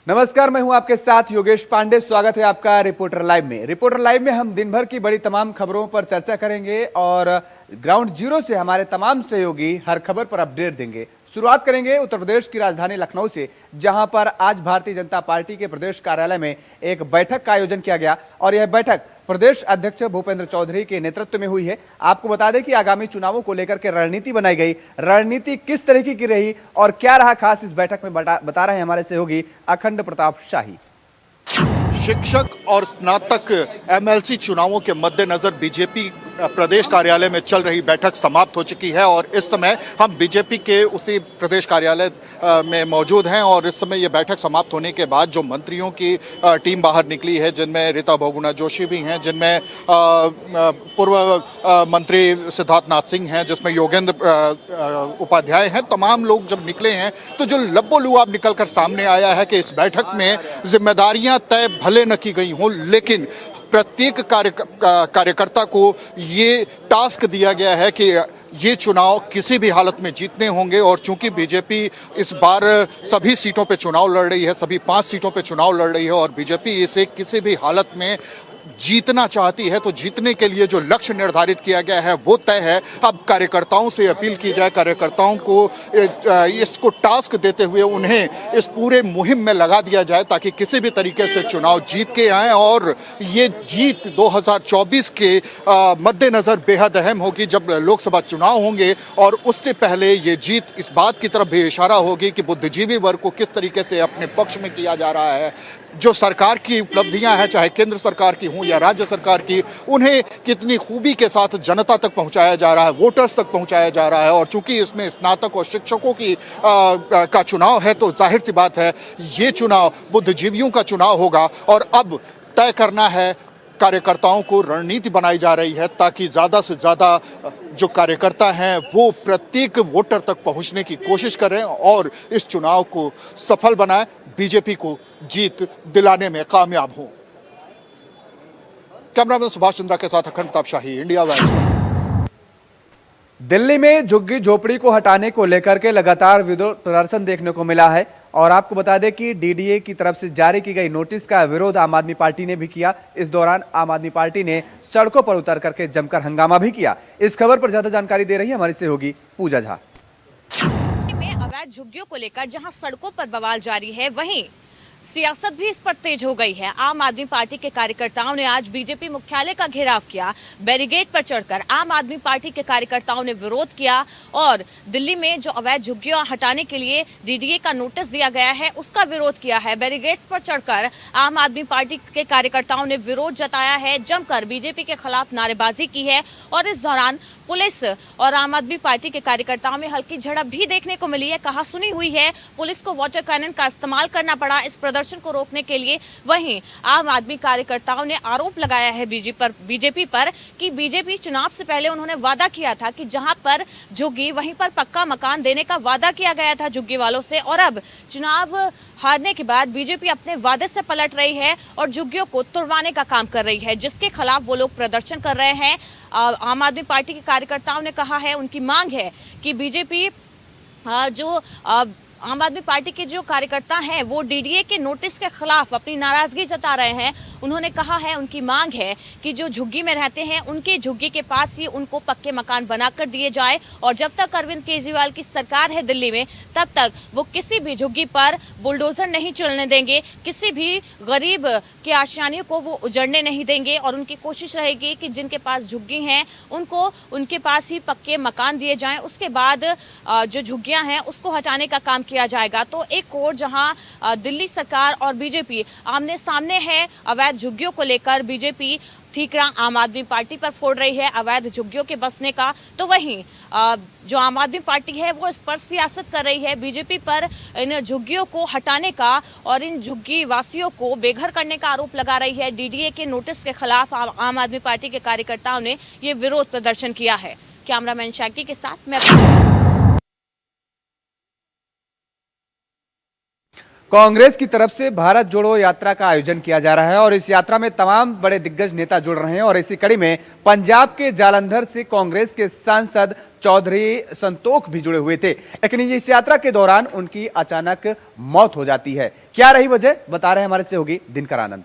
नमस्कार, मैं हूं आपके साथ योगेश पांडे। स्वागत है आपका रिपोर्टर लाइव में। रिपोर्टर लाइव में हम दिन भर की बड़ी तमाम खबरों पर चर्चा करेंगे और ग्राउंड जीरो से हमारे तमाम सहयोगी हर खबर पर अपडेट देंगे। शुरुआत करेंगे उत्तर प्रदेश की राजधानी लखनऊ से, जहां पर आज भारतीय जनता पार्टी के प्रदेश कार्यालय में एक बैठक का आयोजन किया गया और यह बैठक प्रदेश अध्यक्ष भूपेंद्र चौधरी के नेतृत्व में हुई है। आपको बता दें कि आगामी चुनावों को लेकर के रणनीति बनाई गई। रणनीति किस तरीके की रही और क्या रहा खास, इस बैठक में बता रहे हैं हमारे सहयोगी अखंड प्रताप शाही। शिक्षक और स्नातक एमएलसी चुनावों के मद्देनजर बीजेपी प्रदेश कार्यालय में चल रही बैठक समाप्त हो चुकी है और इस समय हम बीजेपी के उसी प्रदेश कार्यालय में मौजूद हैं और इस समय ये बैठक समाप्त होने के बाद जो मंत्रियों की टीम बाहर निकली है, जिनमें रीता बहुगुणा जोशी भी हैं, जिनमें पूर्व मंत्री सिद्धार्थ नाथ सिंह हैं, जिसमें योगेंद्र उपाध्याय हैं, तमाम लोग जब निकले हैं तो जो लब्बो-लुआब निकल कर सामने आया है कि इस बैठक में जिम्मेदारियां तय भले न की गई हों, लेकिन प्रत्येक कार्यकर्ता को ये टास्क दिया गया है कि ये चुनाव किसी भी हालत में जीतने होंगे और चूंकि बीजेपी इस बार सभी सीटों पे चुनाव लड़ रही है, सभी 5 सीटों पे चुनाव लड़ रही है और बीजेपी इसे किसी भी हालत में जीतना चाहती है, तो जीतने के लिए जो लक्ष्य निर्धारित किया गया है वो तय है। अब कार्यकर्ताओं से अपील की जाए, कार्यकर्ताओं को इसको टास्क देते हुए उन्हें इस पूरे मुहिम में लगा दिया जाए ताकि किसी भी तरीके से चुनाव जीत के आए और ये जीत 2024 के मद्देनजर बेहद अहम होगी जब लोकसभा चुनाव होंगे और उससे पहले ये जीत इस बात की तरफ भी इशारा होगी कि बुद्धिजीवी वर्ग को किस तरीके से अपने पक्ष में किया जा रहा है। जो सरकार की उपलब्धियां हैं, चाहे केंद्र सरकार की हों या राज्य सरकार की, उन्हें कितनी खूबी के साथ जनता तक पहुंचाया जा रहा है, वोटर्स तक पहुंचाया जा रहा है। और चूंकि इसमें स्नातक और शिक्षकों की का चुनाव है तो जाहिर सी बात है ये चुनाव बुद्धिजीवियों का चुनाव होगा और अब तय करना है, कार्यकर्ताओं को रणनीति बनाई जा रही है ताकि ज़्यादा से ज़्यादा जो कार्यकर्ता हैं वो प्रत्येक वोटर तक पहुंचने की कोशिश करें और इस चुनाव को सफल बनाएं, बीजेपी को जीत दिलाने में कामयाब हों। कैमरामैन सुभाष चंद्रा के साथ अखंड प्रताप शाही, इंडिया वाइज। दिल्ली में झुग्गी झोपड़ी को हटाने को लेकर के लगातार विरोध प्रदर्शन देखने को मिला है और आपको बता दें कि डीडीए की तरफ से जारी की गई नोटिस का विरोध आम आदमी पार्टी ने भी किया। इस दौरान आम आदमी पार्टी ने सड़कों पर उतर करके जमकर हंगामा भी किया। इस खबर पर ज्यादा जानकारी दे रही है हमारी सहयोगी पूजा झा। में अवैध झुग्गियों को लेकर जहां सड़कों पर बवाल जारी है, वहीं सियासत भी इस पर तेज हो गई है। आम आदमी पार्टी के कार्यकर्ताओं ने आज बीजेपी मुख्यालय का घेराव किया। बैरिकेड पर चढ़कर आम आदमी पार्टी के कार्यकर्ताओं ने विरोध किया और दिल्ली में जो अवैध झुग्गियां हटाने के लिए डीडीए का नोटिस दिया गया है उसका विरोध किया है। बैरिकेड्स पर चढ़कर आम आदमी पार्टी के कार्यकर्ताओं ने विरोध जताया है, जमकर बीजेपी के खिलाफ नारेबाजी की है और इस दौरान पुलिस और आम आदमी पार्टी के कार्यकर्ताओं में हल्की झड़प भी देखने को मिली है। कहासुनी हुई है, पुलिस को वाटर कैनन का इस्तेमाल करना पड़ा इस प्रदर्शन को रोकने के लिए। वहीं आम आदमी कार्यकर्ताओं ने आरोप लगाया है बीजेपी पर कि बीजेपी चुनाव से पहले उन्होंने वादा किया था कि जहां पर झुग्गी वहीं पर पक्का मकान देने का वादा किया गया था झुग्गी वालों से, और अब चुनाव हारने के बाद बीजेपी अपने वादे से पलट रही है और झुग्गियों को तुड़वाने का काम कर रही है, जिसके खिलाफ वो लोग प्रदर्शन कर रहे हैं। आम आदमी पार्टी के कार्यकर्ताओं ने कहा है, उनकी मांग है कि बीजेपी आम आदमी पार्टी के जो कार्यकर्ता हैं वो डीडीए के नोटिस के खिलाफ अपनी नाराजगी जता रहे हैं। उन्होंने कहा है, उनकी मांग है कि जो झुग्गी में रहते हैं उनके झुग्गी के पास ही उनको पक्के मकान बनाकर दिए जाए और जब तक अरविंद केजरीवाल की सरकार है दिल्ली में तब तक वो किसी भी झुग्गी पर बुलडोजर नहीं चलने देंगे, किसी भी गरीब के आशियाने को वो उजड़ने नहीं देंगे और उनकी कोशिश रहेगी कि जिनके पास झुग्गी हैं उनको उनके पास ही पक्के मकान दिए जाएं। उसके बाद जो झुग्गियां हैं उसको हटाने का काम किया जाएगा। तो एक ओर जहां दिल्ली सरकार और बीजेपी आमने सामने है, अवैध झुग्गियों को लेकर बीजेपी ठीकरा आम आदमी पार्टी पर फोड़ रही है अवैध झुग्गियों के बसने का, तो वहीं जो आम आदमी पार्टी है वो इस पर सियासत कर रही है, बीजेपी पर इन झुग्गियों को हटाने का और इन झुग्गी वासियों को बेघर करने का आरोप लगा रही है। डीडीए के नोटिस के खिलाफ आम आदमी पार्टी के कार्यकर्ताओं ने ये विरोध प्रदर्शन किया है। कैमरामैन शैकी के साथ मैं। कांग्रेस की तरफ से भारत जोड़ो यात्रा का आयोजन किया जा रहा है और इस यात्रा में तमाम बड़े दिग्गज नेता जुड़ रहे हैं और इसी कड़ी में पंजाब के जालंधर से कांग्रेस के सांसद चौधरी संतोख भी जुड़े हुए थे, लेकिन इस यात्रा के दौरान उनकी अचानक मौत हो जाती है। क्या रही वजह, बता रहे हैं हमारे सहयोगी दिनकर आनंद।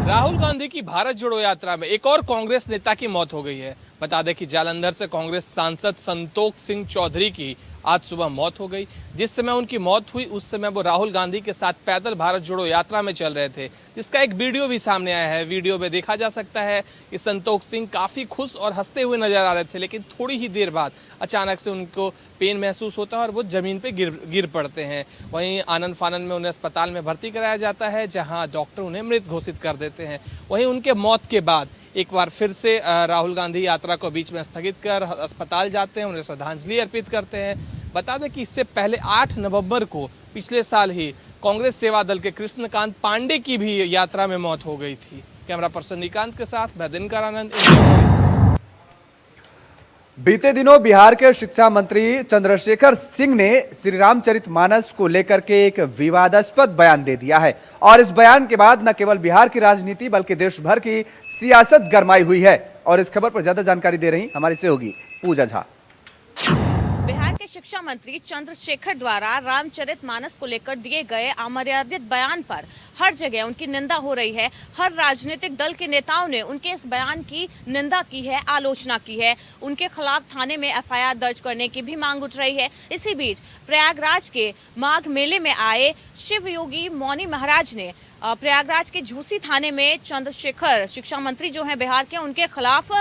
राहुल गांधी की भारत जोड़ो यात्रा में एक और कांग्रेस नेता की मौत हो गई है। बता दें कि जालंधर से कांग्रेस सांसद संतोख सिंह चौधरी की आज सुबह मौत हो गई। जिस समय उनकी मौत हुई उस समय वो राहुल गांधी के साथ पैदल भारत जोड़ो यात्रा में चल रहे थे, जिसका एक वीडियो भी सामने आया है। वीडियो में देखा जा सकता है कि संतोख सिंह काफ़ी खुश और हंसते हुए नजर आ रहे थे, लेकिन थोड़ी ही देर बाद अचानक से उनको पेन महसूस होता है और वो ज़मीन पर गिर पड़ते हैं। वहीं आनंद फानन में उन्हें अस्पताल में भर्ती कराया जाता है, जहाँ डॉक्टर उन्हें मृत घोषित कर देते हैं। वहीं उनके मौत के बाद एक बार फिर से राहुल गांधी यात्रा को बीच में स्थगित कर अस्पताल जाते हैं, उन्हें श्रद्धांजलि अर्पित करते हैं। बता दें कि इससे पहले 8 नवंबर को पिछले साल ही कांग्रेस सेवा दल के कृष्णकांत पांडे की भी यात्रा में मौत हो गई थी। कैमरा पर्सन निकांत के साथ मैं दिनकर आनंद, इंडिया वॉइस। बीते दिनों बिहार के शिक्षा मंत्री चंद्रशेखर सिंह ने श्री रामचरितमानस को लेकर के एक विवादास्पद बयान दे दिया है और इस बयान के बाद न केवल बिहार की राजनीति बल्कि देश भर की सियासत गरमाई हुई है। और इस खबर पर ज्यादा जानकारी दे रही हमारी सहयोगी पूजा झा। बिहार के शिक्षा मंत्री चंद्रशेखर द्वारा रामचरितमानस को लेकर दिए गए अमर्यादित बयान पर हर जगह उनकी निंदा हो रही है। हर राजनीतिक दल के नेताओं ने उनके इस बयान की निंदा की है, आलोचना की है। उनके खिलाफ थाने में एफआईआर दर्ज करने की भी मांग उठ रही है। इसी बीच प्रयागराज के माघ मेले में आए शिव योगी मौनी महाराज ने प्रयागराज के झूसी थाने में चंद्रशेखर शिक्षा मंत्री जो हैं बिहार के, उनके खिलाफ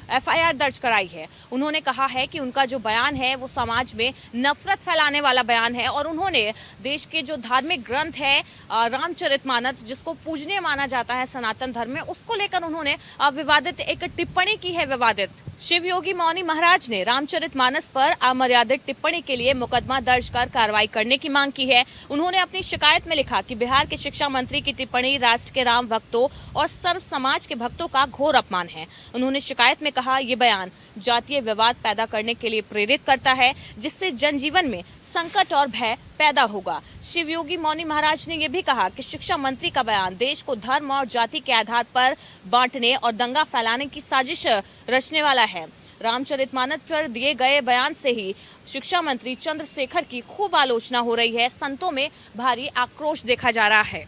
एफआईआर दर्ज कराई है। उन्होंने कहा है कि उनका जो बयान है वो समाज में नफरत फैलाने वाला बयान है और उन्होंने देश के जो धार्मिक ग्रंथ है रामचरितमानस, जिसको पूजनीय माना जाता है सनातन धर्म में, उसको लेकर उन्होंने विवादित एक टिप्पणी की है। विवादित शिव योगी मौनी महाराज ने रामचरितमानस पर अमर्यादित टिप्पणी के लिए मुकदमा दर्ज कर कार्रवाई करने की मांग की है। उन्होंने अपनी शिकायत में लिखा कि बिहार के शिक्षा मंत्री की टिप्पणी राष्ट्र के राम भक्तों और सर्व समाज के भक्तों का घोर अपमान है। उन्होंने शिकायत में कहा, ये बयान जातीय विवाद पैदा करने के लिए प्रेरित करता है, जिससे जनजीवन में संकट और भय पैदा होगा। शिव योगी मौनी महाराज ने यह भी कहा कि शिक्षा मंत्री का बयान देश को धर्म और जाति के आधार पर बांटने और दंगा फैलाने की साजिश रचने वाला है। रामचरितमानस पर दिए गए बयान से ही शिक्षा मंत्री चंद्रशेखर की खूब आलोचना हो रही है। संतों में भारी आक्रोश देखा जा रहा है।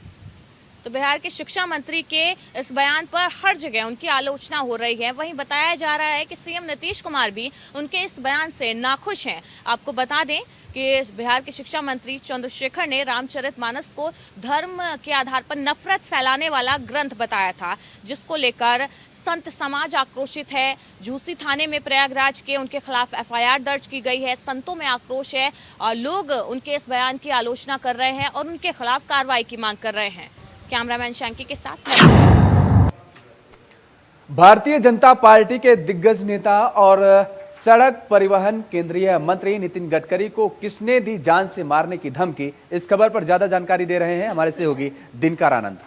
तो बिहार के शिक्षा मंत्री के इस बयान पर हर जगह उनकी आलोचना हो रही है। वहीं बताया जा रहा है कि सीएम नीतीश कुमार भी उनके इस बयान से नाखुश हैं। आपको बता दें कि बिहार के शिक्षा मंत्री चंद्रशेखर ने रामचरितमानस को धर्म के आधार पर नफरत फैलाने वाला ग्रंथ बताया था, जिसको लेकर संत समाज आक्रोशित है। झूसी थाने में प्रयागराज के उनके खिलाफ एफआईआर दर्ज की गई है। संतों में आक्रोश है और लोग उनके इस बयान की आलोचना कर रहे हैं और उनके खिलाफ कार्रवाई की मांग कर रहे हैं। कैमरामैन शैंकी के साथ भारतीय जनता पार्टी के दिग्गज नेता और सड़क परिवहन केंद्रीय मंत्री नितिन गडकरी को किसने दी जान से मारने की धमकी, इस खबर पर ज्यादा जानकारी दे रहे हैं हमारे सहयोगी दिनकर आनंद।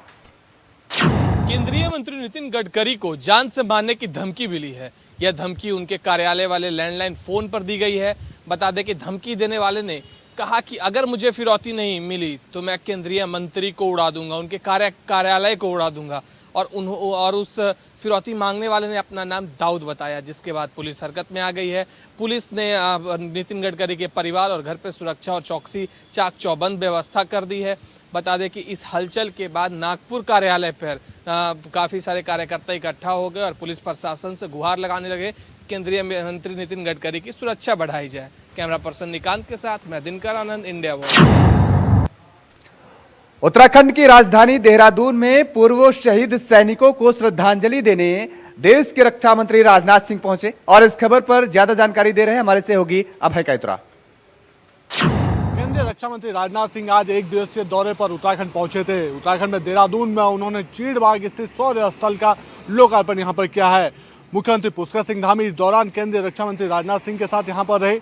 केंद्रीय मंत्री नितिन गडकरी को जान से मारने की धमकी मिली है। यह धमकी उनके कार्यालय वाले लैंडलाइन फोन पर दी गई है। बता दें कि धमकी देने वाले ने कहा कि अगर मुझे फिरौती नहीं मिली तो मैं केंद्रीय मंत्री को उड़ा दूंगा, उनके कार्यालय को उड़ा दूंगा। और उस फिरौती मांगने वाले ने अपना नाम दाऊद बताया, जिसके बाद पुलिस हरकत में आ गई है। पुलिस ने नितिन गडकरी के परिवार और घर पर सुरक्षा और चौकसी चाक चौबंद व्यवस्था कर दी है। बता दें कि इस हलचल के बाद नागपुर कार्यालय पर काफ़ी सारे कार्यकर्ता इकट्ठा हो गए और पुलिस प्रशासन से गुहार लगाने लगे केंद्रीय मंत्री नितिन गडकरी की सुरक्षा बढ़ाई जाए। कैमरा पर्सन निकांत के साथ मैं दिनकर आनंद, इंडिया वॉइस। उत्तराखंड की राजधानी देहरादून में पूर्व शहीद सैनिकों को श्रद्धांजलि देने देश के रक्षा मंत्री राजनाथ सिंह पहुंचे और इस खबर पर ज्यादा जानकारी दे रहे हैं हमारे सहयोगी अभय कैतुरा। केंद्रीय रक्षा मंत्री राजनाथ सिंह आज एक दिवसीय दौरे पर उत्तराखंड पहुंचे थे। उत्तराखंड में देहरादून में उन्होंने चीड़बाग स्थित शौर्य स्थल का लोकार्पण यहां पर किया है। मुख्यमंत्री पुष्कर सिंह धामी इस दौरान केंद्रीय रक्षा मंत्री राजनाथ सिंह के साथ यहां पर रहे।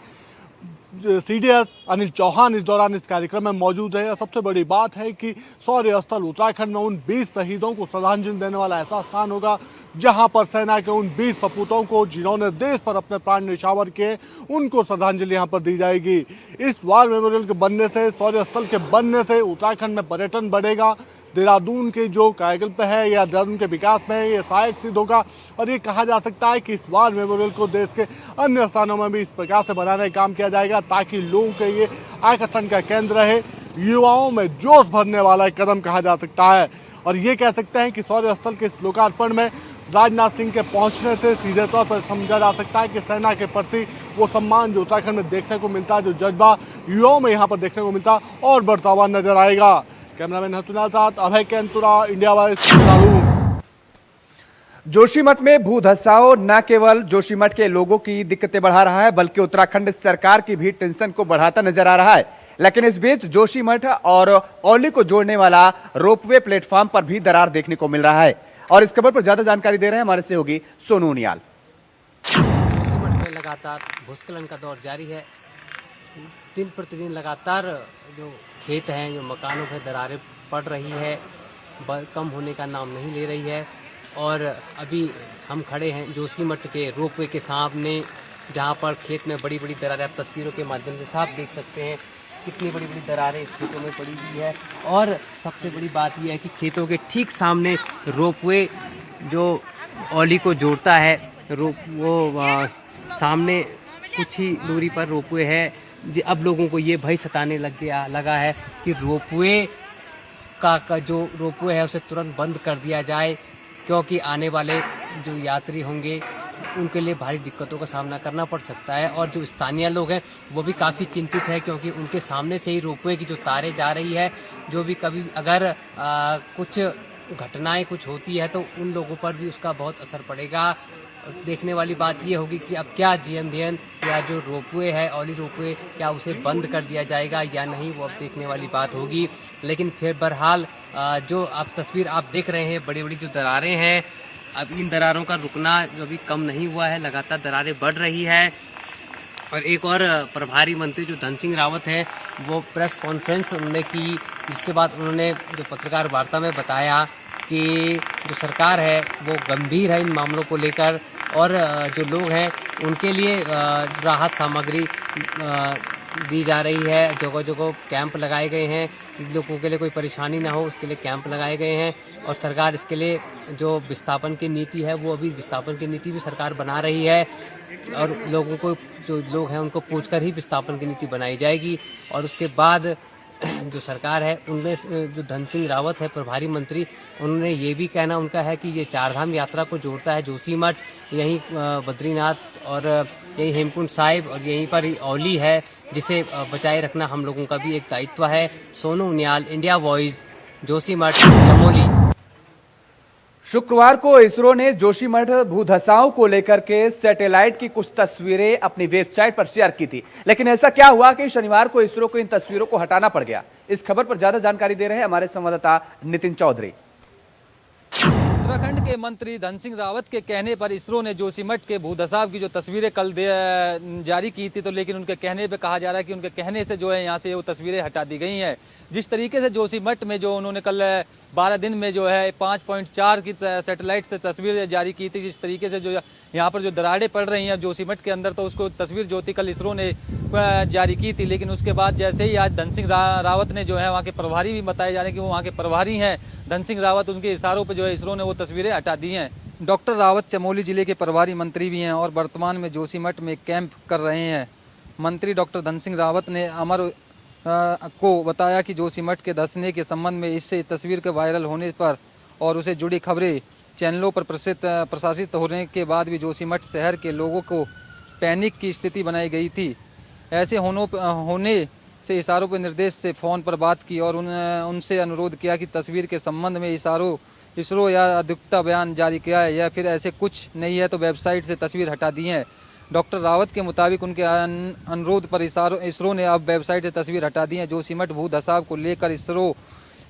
सीडीएस अनिल चौहान इस दौरान इस कार्यक्रम में मौजूद रहे। सबसे बड़ी बात है कि शौर्य स्थल उत्तराखंड में उन 20 शहीदों को श्रद्धांजलि देने वाला ऐसा स्थान होगा जहां पर सेना के उन 20 सपूतों को जिन्होंने देश पर अपने प्राण न्यौछावर किए, उनको श्रद्धांजलि यहां पर दी जाएगी। इस वार मेमोरियल के बनने से, शौर्य स्थल के बनने से उत्तराखंड में पर्यटन बढ़ेगा, देहरादून के जो कायाकल्प है या देहरादून के विकास में ये सहायक सिद्ध होगा। और ये कहा जा सकता है कि इस वार मेमोरियल को देश के अन्य स्थानों में भी इस प्रकार से बनाने का काम किया जाएगा ताकि लोगों के ये आकर्षण का केंद्र रहे, युवाओं में जोश भरने वाला एक कदम कहा जा सकता है। और ये कह सकते हैं कि शौर्य स्थल के इस लोकार्पण में राजनाथ सिंह के पहुंचने से सीधे तौर पर समझा जा सकता है कि सेना के प्रति वो सम्मान जो उत्तराखंड में देखने को मिलता है, जो जज्बा युवाओं में यहाँ पर देखने को मिलता, और बढ़ता हुआ नजर आएगा। कैमरामैन हतुना साथ अभय कैंतुरा, इंडिया वाइज, देहरादून। जोशीमठ में भू धसाव न केवल जोशीमठ के लोगों की दिक्कतें बढ़ा रहा है, बल्कि उत्तराखंड सरकार की भी टेंशन को बढ़ाता नजर आ रहा है। लेकिन इस बीच जोशीमठ और औली को जोड़ने वाला रोपवे प्लेटफॉर्म पर भी दरार देखने को मिल रहा है। और इस खबर पर ज्यादा जानकारी दे रहे हैं हमारे सहयोगी सोनू उनियाल। जोशीमठ में लगातार भूस्खलन का दौर जारी है। दिन प्रतिदिन लगातार जो खेत हैं, जो मकानों पर दरारें पड़ रही है, कम होने का नाम नहीं ले रही है। और अभी हम खड़े हैं जोशीमठ के रोपवे के सामने, जहां पर खेत में बड़ी बड़ी दरारें, आप तस्वीरों के माध्यम से साफ देख सकते हैं कितनी बड़ी बड़ी दरारें इस खेतों में पड़ी हुई है। और सबसे बड़ी बात यह है कि खेतों के ठीक सामने रोपवे जो औली को जोड़ता है, सामने कुछ ही दूरी पर रोपवे है। अब लोगों को ये भय सताने लगा है कि रोपवे का जो रोपवे है उसे तुरंत बंद कर दिया जाए, क्योंकि आने वाले जो यात्री होंगे उनके लिए भारी दिक्कतों का सामना करना पड़ सकता है। और जो स्थानीय लोग हैं वो भी काफ़ी चिंतित है, क्योंकि उनके सामने से ही रोपवे की जो तारें जा रही है, जो भी कभी अगर कुछ घटनाएं कुछ होती है तो उन लोगों पर भी उसका बहुत असर पड़ेगा। देखने वाली बात ये होगी कि अब क्या GMBN या जो रोपवे है, औली रोपवे, क्या उसे बंद कर दिया जाएगा या नहीं, वो अब देखने वाली बात होगी। लेकिन फिर बहरहाल जो आप तस्वीर आप देख रहे हैं, बड़ी बड़ी जो दरारें हैं, अब इन दरारों का रुकना जो अभी कम नहीं हुआ है, लगातार दरारें बढ़ रही है। और एक और प्रभारी मंत्री जो धन सिंह रावत हैं, वो प्रेस कॉन्फ्रेंस उन्होंने की, जिसके बाद उन्होंने जो पत्रकार वार्ता में बताया कि जो सरकार है वो गंभीर है इन मामलों को लेकर, और जो लोग हैं उनके लिए राहत सामग्री दी जा रही है। जगह जगह कैंप लगाए गए हैं कि लोगों के लिए कोई परेशानी ना हो, उसके लिए कैंप लगाए गए हैं। और सरकार इसके लिए जो विस्थापन की नीति है, वो अभी विस्थापन की नीति भी सरकार बना रही है, और लोगों को, जो लोग हैं उनको पूछकर ही विस्थापन की नीति बनाई जाएगी। और उसके बाद जो सरकार है उनमें जो धन सिंह रावत है प्रभारी मंत्री, उन्होंने ये भी कहना उनका है कि ये चारधाम यात्रा को जोड़ता है जोशीमठ, यहीं बद्रीनाथ और यही हेमकुंड साहिब और यहीं पर ही औली है, जिसे बचाए रखना हम लोगों का भी एक दायित्व है। Sonu Uniyal, India voice, Joshimath, Chamoli. शुक्रवार को इसरो ने जोशीमठ भूधसाव को लेकर के सैटेलाइट की कुछ तस्वीरें अपनी वेबसाइट पर शेयर की थी। लेकिन ऐसा क्या हुआ कि शनिवार को इसरो को इन तस्वीरों को हटाना पड़ गया? इस खबर पर ज्यादा जानकारी दे रहे हैं हमारे संवाददाता नितिन चौधरी। उत्तराखंड के मंत्री धन सिंह रावत के कहने पर इसरो ने जोशीमठ के भूधसाव की जो तस्वीरें कल जारी की थी, तो लेकिन उनके कहने पे कहा जा रहा है कि उनके कहने से जो है यहाँ से वो तस्वीरें हटा दी गई हैं। जिस तरीके से जोशीमठ में जो उन्होंने कल 12 दिन में जो है 5.4 की सैटेलाइट से तस्वीर जारी की थी, जिस तरीके से जो यहाँ पर जो दरारें पड़ रही हैं जोशीमठ के अंदर, तो उसको तस्वीर जो थी कल इसरो ने जारी की थी। लेकिन उसके बाद जैसे ही आज धन सिंह रावत ने जो है वहाँ के प्रभारी भी बताए जा रहे हैं कि वो वहाँ के प्रभारी हैं धन सिंह रावत, उनके इशारों पर जो है इसरो ने वो तस्वीरें हटा दी हैं। डॉक्टर रावत चमोली जिले के प्रभारी मंत्री भी हैं और वर्तमान में जोशीमठ में कैंप कर रहे हैं। मंत्री डॉक्टर धन सिंह रावत ने अमर को बताया कि जोशीमठ के धंसने के संबंध में इससे तस्वीर के वायरल होने पर और उसे जुड़ी खबरें चैनलों पर प्रसारित होने के बाद भी जोशीमठ शहर के लोगों को पैनिक की स्थिति बनाई गई थी। ऐसे होने से इशारों पर निर्देश से फ़ोन पर बात की और उनसे अनुरोध किया कि तस्वीर के संबंध में इसरो या अधिकृत बयान जारी किया है, या फिर ऐसे कुछ नहीं है तो वेबसाइट से तस्वीर हटा दी है। डॉक्टर रावत के मुताबिक उनके अनुरोध पर इसरो ने अब वेबसाइट से तस्वीर हटा दी है। जोशीमठ भूधसाव को लेकर इसरो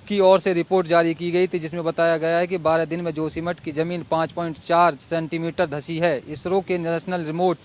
की ओर से रिपोर्ट जारी की गई थी, जिसमें बताया गया है कि 12 दिन में जोशीमठ की ज़मीन 5.4 सेंटीमीटर धंसी है। इसरो के नेशनल रिमोट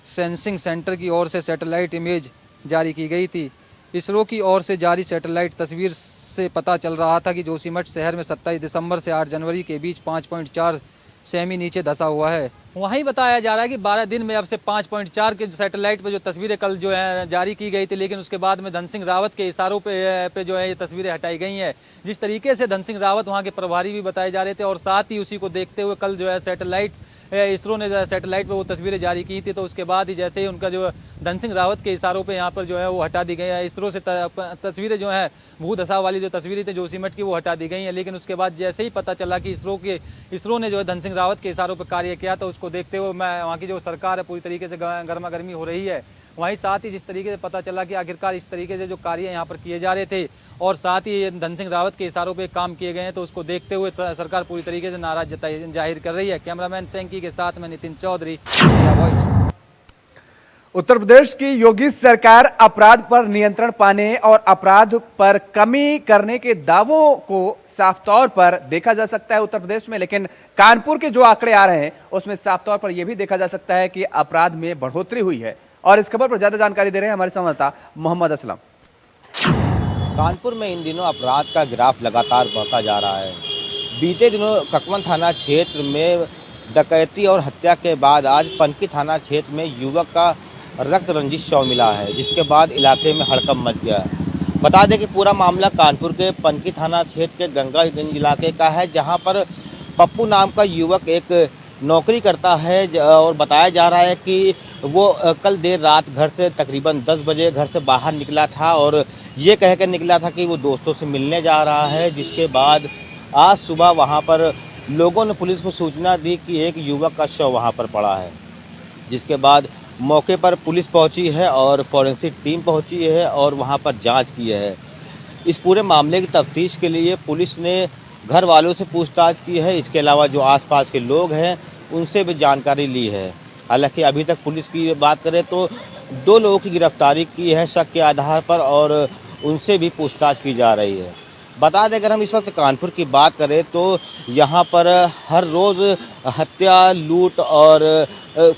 सेंसिंग सेंटर की ओर से सैटेलाइट इमेज जारी की गई थी। इसरो की ओर से जारी सैटेलाइट तस्वीर से पता चल रहा था कि जोशीमठ शहर में 27 दिसंबर से 8 जनवरी के बीच 5.4 सेमी नीचे धंसा हुआ है। वहीं बताया जा रहा है कि 12 दिन में अब से 5.4 के सैटेलाइट पे जो तस्वीरें कल जो है जारी की गई थी, लेकिन उसके बाद में धन सिंह रावत के इशारों पे जो है ये तस्वीरें हटाई गई हैं। जिस तरीके से धन सिंह रावत वहाँ के प्रभारी भी बताए जा रहे थे और साथ ही उसी को देखते हुए कल जो है सैटेलाइट इसरो ने सैटेलाइट पे वो तस्वीरें जारी की थी, तो उसके बाद ही जैसे ही उनका जो धन सिंह रावत के इशारों पे यहाँ पर जो है वो हटा दी गई है। इसरो से तस्वीरें जो है भू धसाव वाली जो तस्वीरें थी जोशीमठ की वो हटा दी गई हैं। लेकिन उसके बाद जैसे ही पता चला कि इसरो ने जो है धन सिंह रावत के इशारों पर कार्य किया, तो उसको देखते हुए वहाँ की जो सरकार है पूरी तरीके से गर्मा गर्मी हो रही है। वहीं साथ ही जिस तरीके से पता चला कि आखिरकार इस तरीके से जो कार्य यहाँ पर किए जा रहे थे और साथ ही धन सिंह रावत के इशारों पे काम किए गए हैं, तो उसको देखते हुए सरकार पूरी तरीके से नाराज जाहिर कर रही है। कैमरामैन सैंकी के साथ में नितिन चौधरी, इंडिया वॉइस। उत्तर प्रदेश की योगी सरकार अपराध पर नियंत्रण पाने और अपराध पर कमी करने के दावों को साफ तौर पर देखा जा सकता है उत्तर प्रदेश में, लेकिन कानपुर के जो आंकड़े आ रहे हैं उसमें साफ तौर पर यह भी देखा जा सकता है कि अपराध में बढ़ोतरी हुई है। और इस खबर पर ज्यादा जानकारी दे रहे हैं हमारे संवाददाता मोहम्मद असलम। कानपुर में इन दिनों अपराध का ग्राफ लगातार बढ़ता जा रहा है। बीते दिनों ककवन थाना क्षेत्र में डकैती और हत्या के बाद आज पनकी थाना क्षेत्र में युवक का रक्त रंजित शव मिला है, जिसके बाद इलाके में हड़कंप मच गया है। बता दें कि पूरा मामला कानपुर के पनकी थाना क्षेत्र के गंगागंज इलाके का है, जहां पर पप्पू नाम का युवक एक नौकरी करता है और बताया जा रहा है कि वो कल देर रात घर से तकरीबन 10 बजे घर से बाहर निकला था और ये कह कर निकला था कि वो दोस्तों से मिलने जा रहा है। जिसके बाद आज सुबह वहाँ पर लोगों ने पुलिस को सूचना दी कि एक युवक का शव वहाँ पर पड़ा है, जिसके बाद मौके पर पुलिस पहुँची है और फॉरेंसिक टीम पहुँची है और वहाँ पर जाँच की है। इस पूरे मामले की तफ्तीश के लिए पुलिस ने घर वालों से पूछताछ की है, इसके अलावा जो आसपास के लोग हैं उनसे भी जानकारी ली है। हालांकि अभी तक पुलिस की बात करें तो 2 लोगों की गिरफ्तारी की है शक के आधार पर और उनसे भी पूछताछ की जा रही है। बता दें, अगर हम इस वक्त कानपुर की बात करें तो यहाँ पर हर रोज़ हत्या, लूट और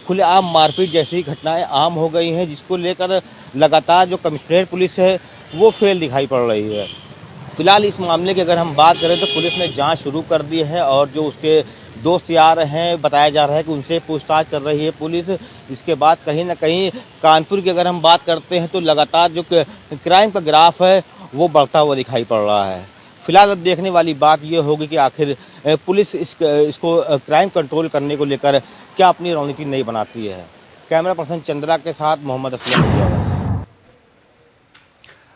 खुलेआम मारपीट जैसी घटनाएं आम हो गई हैं, जिसको लेकर लगातार जो कमिश्नरेट पुलिस है वो फेल दिखाई पड़ रही है। फिलहाल इस मामले की अगर हम बात करें तो पुलिस ने जांच शुरू कर दी है और जो उसके दोस्त यार हैं बताया जा रहा है कि उनसे पूछताछ कर रही है पुलिस। इसके बाद कहीं ना कहीं कानपुर की अगर हम बात करते हैं तो लगातार जो क्राइम का ग्राफ है वो बढ़ता हुआ दिखाई पड़ रहा है। फिलहाल अब देखने वाली बात ये होगी कि आखिर पुलिस इसको क्राइम कंट्रोल करने को लेकर क्या अपनी रणनीति नहीं बनाती है। कैमरा पर्सन चंद्रा के साथ मोहम्मद असलम।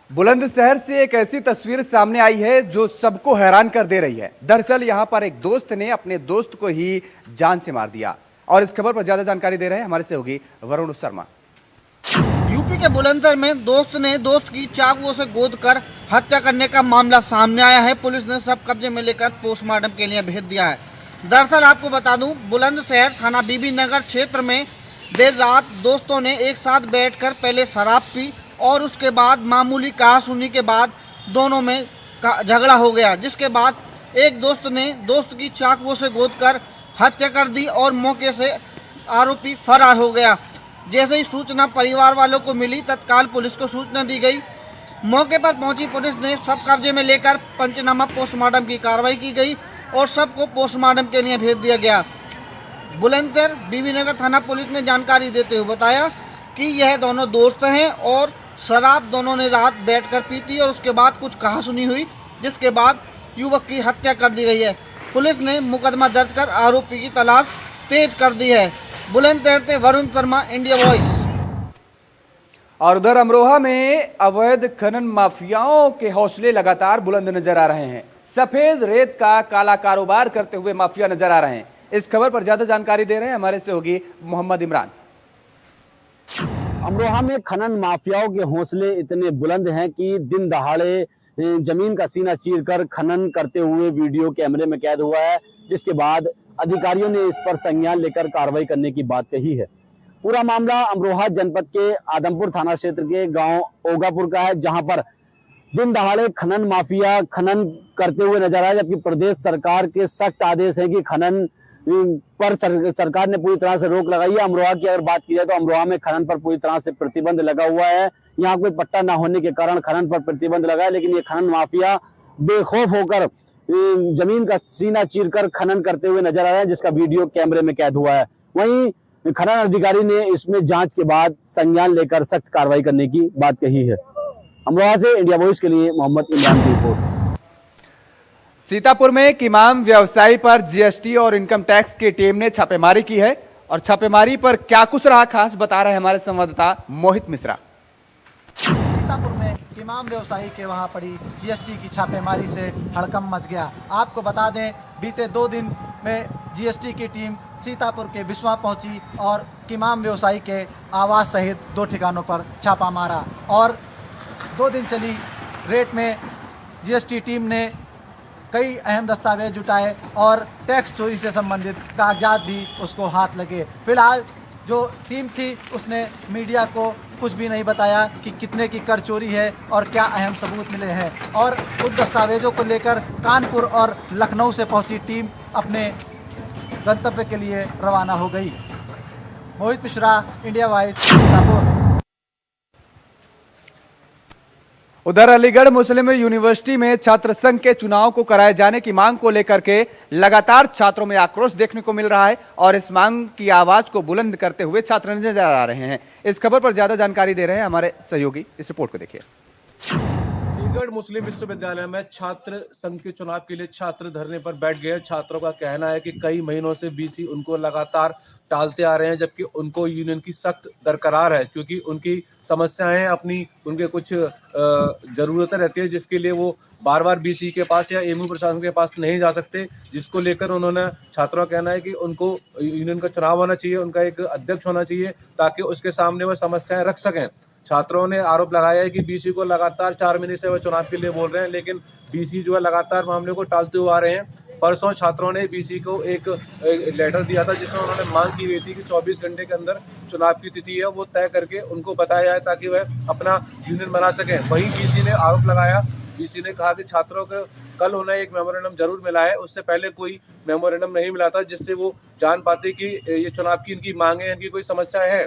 बुलंदशहर से एक ऐसी तस्वीर सामने आई है जो सबको हैरान कर दे रही है। दरअसल यहां पर एक दोस्त ने अपने दोस्त को ही जान से मार दिया और इस खबर पर ज्यादा जानकारी दे रहे हैं हमारे सहयोगी वरुण शर्मा। यूपी के बुलंदशहर में दोस्त ने दोस्त की चाकुओं से गोदकर हत्या करने का मामला सामने आया है। पुलिस ने सब कब्जे में लेकर पोस्टमार्टम के लिए भेज दिया है। दरअसल आपको बता दूं, बुलंदशहर थाना बीबी नगर क्षेत्र में देर रात दोस्तों ने एक साथ बैठकर पहले शराब पी और उसके बाद मामूली कहासुनी के बाद दोनों में झगड़ा हो गया, जिसके बाद एक दोस्त ने दोस्त की चाकुओं से गोदकर हत्या कर दी और मौके से आरोपी फरार हो गया। जैसे ही सूचना परिवार वालों को मिली, तत्काल पुलिस को सूचना दी गई। मौके पर पहुंची पुलिस ने सब कब्जे में लेकर पंचनामा पोस्टमार्टम की कार्रवाई की गई और सबको पोस्टमार्टम के लिए भेज दिया गया। बुलंदशहर बीबी नगर थाना पुलिस ने जानकारी देते हुए बताया कि यह दोनों दोस्त हैं और शराब दोनों ने रात बैठकर पी थी और उसके बाद कुछ कहासुनी हुई, जिसके बाद युवक की हत्या कर दी गई है। पुलिस ने मुकदमा दर्ज कर आरोपी की तलाश तेज कर दी है। बुलंदशहर से वरुण शर्मा, इंडिया वॉइस। और उधर अमरोहा में अवैध खनन माफियाओं के हौसले लगातार बुलंद नजर आ रहे हैं। सफेद रेत का काला कारोबार करते हुए माफिया नजर आ रहे हैं। इस खबर पर ज्यादा जानकारी दे रहे हैं हमारे सहयोगी मोहम्मद इमरान। अमरोहा में खनन माफियाओं के हौसले इतने बुलंद हैं कि दिन दहाड़े जमीन का सीना चीरकर खनन करते हुए वीडियो कैमरे में कैद हुआ है, जिसके बाद अधिकारियों ने इस पर संज्ञान लेकर कार्रवाई करने की बात कही है। पूरा मामला अमरोहा जनपद के आदमपुर थाना क्षेत्र के गांव ओगापुर का है, जहां पर दिन दहाड़े खनन माफिया खनन करते हुए नजर आए, जबकि प्रदेश सरकार के सख्त आदेश है कि खनन पर सरकार ने पूरी तरह से रोक लगाई है। अमरोहा की अगर बात की जाए तो अमरोहा में खनन पर पूरी तरह से प्रतिबंध लगा हुआ है। यहाँ कोई पट्टा न होने के कारण खनन पर प्रतिबंध लगा है, लेकिन ये खनन माफिया बेखौफ होकर जमीन का सीना चीरकर खनन करते हुए नजर आ रहे हैं, जिसका वीडियो कैमरे में कैद हुआ है। वहीं खनन अधिकारी ने इसमें जांच के बाद संज्ञान लेकर सख्त कार्रवाई करने की बात कही है। अमरोहा से इंडिया वॉइस के लिए मोहम्मद इमरान की रिपोर्ट। सीतापुर में एक इमाम व्यवसायी पर जीएसटी और इनकम टैक्स की टीम ने छापेमारी की है और छापेमारी पर क्या कुछ रहा खास बता रहे हैं हमारे संवाददाता मोहित मिश्रा। सीतापुर में इमाम व्यवसायी के वहां पड़ी जीएसटी की छापेमारी से हड़कंप मच गया। आपको बता दें, बीते 2 दिन में जीएसटी की टीम सीतापुर के बिस्वा पहुंची और इमाम व्यवसायी के आवास सहित 2 ठिकानों पर छापा मारा और 2 दिन चली रेड में जीएसटी टीम ने कई अहम दस्तावेज जुटाए और टैक्स चोरी से संबंधित कागजात भी उसको हाथ लगे। फिलहाल जो टीम थी उसने मीडिया को कुछ भी नहीं बताया कि कितने की कर चोरी है और क्या अहम सबूत मिले हैं और उन दस्तावेजों को लेकर कानपुर और लखनऊ से पहुंची टीम अपने गंतव्य के लिए रवाना हो गई। मोहित मिश्रा, इंडिया वॉइस, सीतापुर। उधर अलीगढ़ मुस्लिम यूनिवर्सिटी में छात्र संघ के चुनाव को कराए जाने की मांग को लेकर के लगातार छात्रों में आक्रोश देखने को मिल रहा है और इस मांग की आवाज को बुलंद करते हुए छात्र नजर आ रहे हैं। इस खबर पर ज्यादा जानकारी दे रहे हैं हमारे सहयोगी, इस रिपोर्ट को देखिए। अलीगढ़ मुस्लिम विश्वविद्यालय में छात्र संघ के चुनाव के लिए छात्र धरने पर बैठ गए। छात्रों का कहना है कि कई महीनों से बीसी उनको लगातार टालते आ रहे हैं, जबकि उनको यूनियन की सख्त दरकरार है, क्योंकि उनकी समस्याएं अपनी उनके कुछ ज़रूरतें रहती है जिसके लिए वो बार बार बीसी के पास या एमयू प्रशासन के पास नहीं जा सकते, जिसको लेकर उन्होंने छात्रों का कहना है कि उनको यूनियन का चुनाव होना चाहिए, उनका एक अध्यक्ष होना चाहिए ताकि उसके सामने वो समस्याएं रख सकें। छात्रों ने आरोप लगाया है कि बीसी को लगातार 4 महीने से वह चुनाव के लिए बोल रहे हैं, लेकिन बीसी जो है लगातार मामले को टालते हुए आ रहे हैं। परसों छात्रों ने बीसी को एक लेटर दिया था जिसमें उन्होंने मांग की हुई थी कि 24 घंटे के अंदर चुनाव की तिथि है वो तय करके उनको बताया जाए ताकि वह अपना यूनियन बना सकें। वहीं बीसी ने आरोप लगाया, बीसी ने कहा कि छात्रों को कल उन्हें एक मेमोरेंडम जरूर मिला है, उससे पहले कोई मेमोरेंडम नहीं मिला था जिससे वो जान पाते कि ये चुनाव की इनकी मांग है, इनकी कोई समस्या है।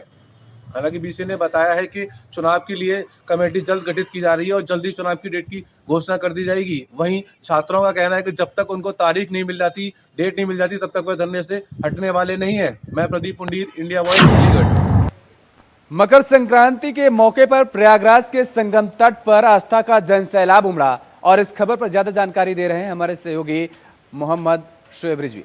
हालांकि बीसी ने बताया है कि चुनाव के लिए कमेटी जल्द गठित की जा रही है और जल्दी चुनाव की डेट की घोषणा कर दी जाएगी। वहीं छात्रों का कहना है कि जब तक उनको तारीख नहीं मिल जाती, डेट नहीं मिल जाती, तब तक वह धरने से हटने वाले नहीं है। मैं प्रदीप पुंडीर, इंडिया वॉइस, अलीगढ़। मकर संक्रांति के मौके पर प्रयागराज के संगम तट पर आस्था का जन सैलाब उमड़ा और इस खबर पर ज्यादा जानकारी दे रहे हैं हमारे सहयोगी मोहम्मद शोएब रिजवी।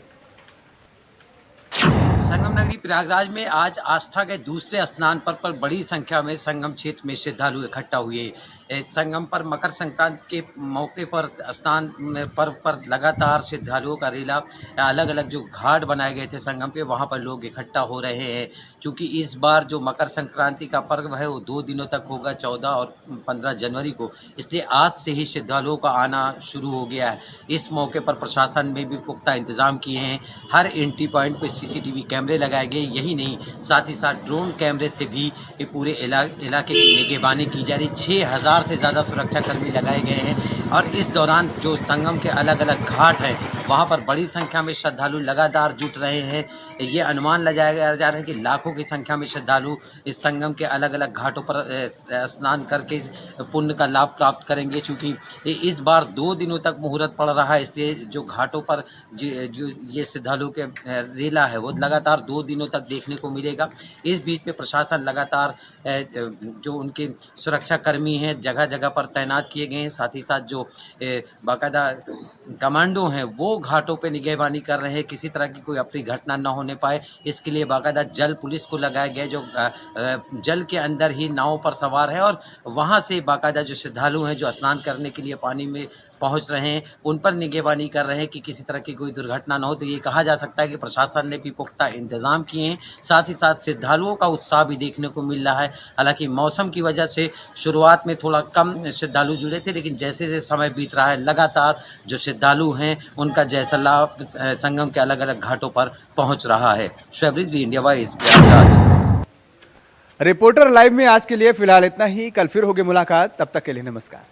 संगम नगरी प्रयागराज में आज आस्था के दूसरे स्नान पर बड़ी संख्या में संगम क्षेत्र में श्रद्धालु इकट्ठा हुए। संगम पर मकर संक्रांति के मौके पर स्नान पर्व पर लगातार श्रद्धालुओं का रेला अलग अलग जो घाट बनाए गए थे संगम के, वहां पर लोग इकट्ठा हो रहे हैं। क्योंकि इस बार जो मकर संक्रांति का पर्व है वो 2 दिनों तक होगा, 14 और 15 जनवरी को, इसलिए आज से ही श्रद्धालुओं का आना शुरू हो गया है। इस मौके पर प्रशासन ने भी पुख्ता इंतजाम किए हैं। हर एंट्री पॉइंट पर CCTV कैमरे लगाए गए, यही नहीं साथ ही साथ ड्रोन कैमरे से भी पूरे इलाके की निगरानी की जा रही। 6000 से ज़्यादा सुरक्षाकर्मी लगाए गए हैं और इस दौरान जो संगम के अलग अलग घाट हैं वहाँ पर बड़ी संख्या में श्रद्धालु लगातार जुट रहे हैं। ये अनुमान लगाया जा रहा है कि लाखों की संख्या में श्रद्धालु इस संगम के अलग अलग घाटों पर स्नान करके पुण्य का लाभ प्राप्त करेंगे। चूँकि इस बार 2 दिनों तक मुहूर्त पड़ रहा है, इसलिए जो घाटों पर जो ये श्रद्धालु के रेला है वो लगातार 2 दिनों तक देखने को मिलेगा। इस बीच में प्रशासन लगातार जो उनके सुरक्षा कर्मी हैं जगह जगह पर तैनात किए गए हैं। साथ ही साथ जो बाकायदा कमांडो हैं वो घाटों पे निगहबानी कर रहे हैं, किसी तरह की कोई अप्रिय घटना न होने पाए, इसके लिए बाकायदा जल पुलिस को लगाया गया जो जल के अंदर ही नाव पर सवार है और वहाँ से बाकायदा जो श्रद्धालु हैं जो स्नान करने के लिए पानी में पहुंच रहे हैं उन पर निगहबानी कर रहे हैं कि किसी तरह की कोई दुर्घटना न हो। तो ये कहा जा सकता है कि प्रशासन ने भी पुख्ता इंतजाम किए हैं। साथ ही साथ श्रद्धालुओं का उत्साह भी देखने को मिल रहा है। हालांकि मौसम की वजह से शुरुआत में थोड़ा कम श्रद्धालु जुड़े थे, लेकिन जैसे जैसे समय बीत रहा है लगातार जो श्रद्धालु हैं उनका जैसा लाभ संगम के अलग अलग घाटों पर पहुँच रहा है। Shoaib Rizvi, India voice, Prayagraj. Reporter live में आज के लिए फिलहाल इतना ही। कल फिर होगी मुलाकात, तब तक के लिए नमस्कार।